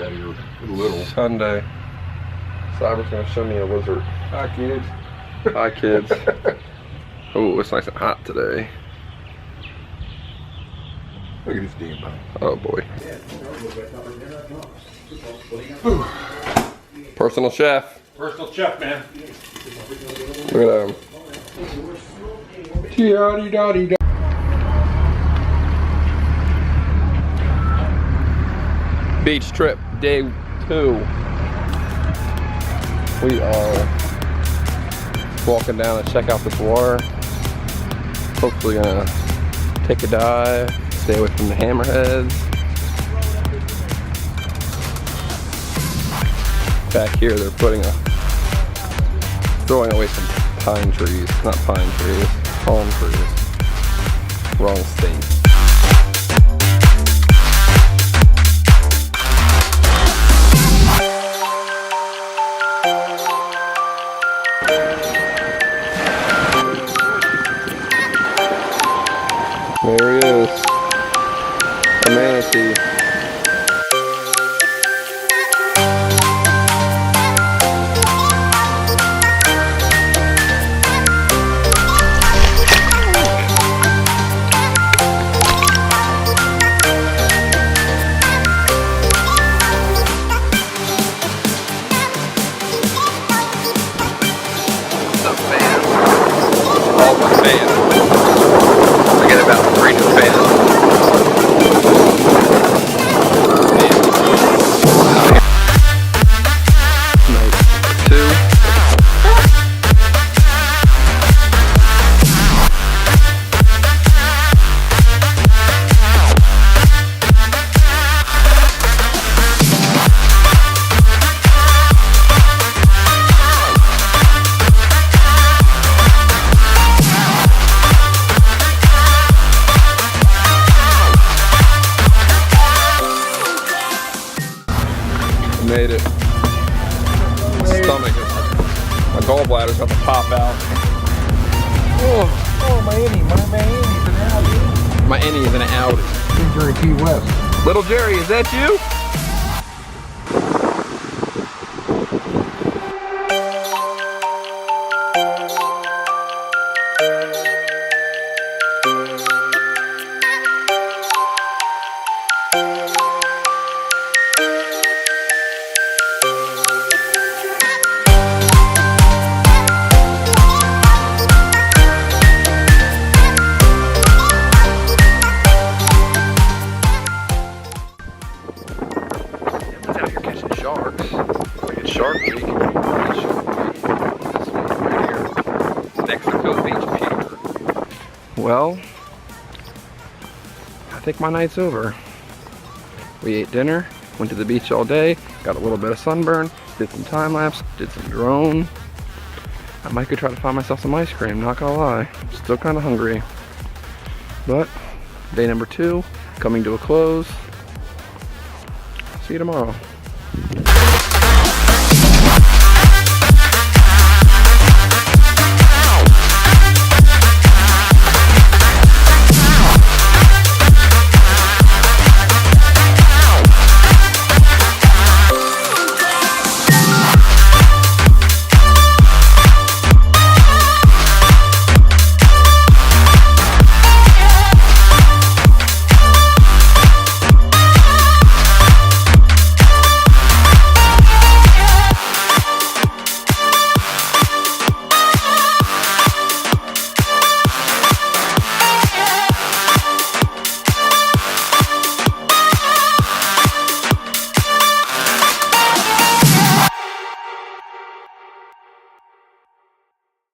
heavier. Little. Sunday. Cyber's gonna show me a lizard. Hi, kids. Hi, kids. Oh, it's nice and hot today. Look at this damn thing. Oh boy. Personal chef. Personal chef, man. Look at him. Tee-da-dee-da-dee-da. Beach trip day 2. We are walking down to check out this water. Hopefully gonna take a dive, stay away from the hammerheads. Back here they're throwing away some pine trees, not pine trees, palm trees. Wrong state. There he is, a manatee. What's up, fans? All my fans. I get about 3 new fans. Night 2. Made it. My stomach is, my gallbladder's about to pop out. Oh, my innie's an Audi. My innie is in an Audi. Jerry Key West. Little Jerry, is that you? Out here catching sharks. Like it's Shark Week. It's Shark Week. This one right here. It's Mexico Beach Pier. Well, I think my night's over. We ate dinner, went to the beach all day, got a little bit of sunburn, did some time lapse, did some drone. I might go try to find myself some ice cream, not gonna lie. Still kinda hungry. But day number 2 coming to a close. See you tomorrow.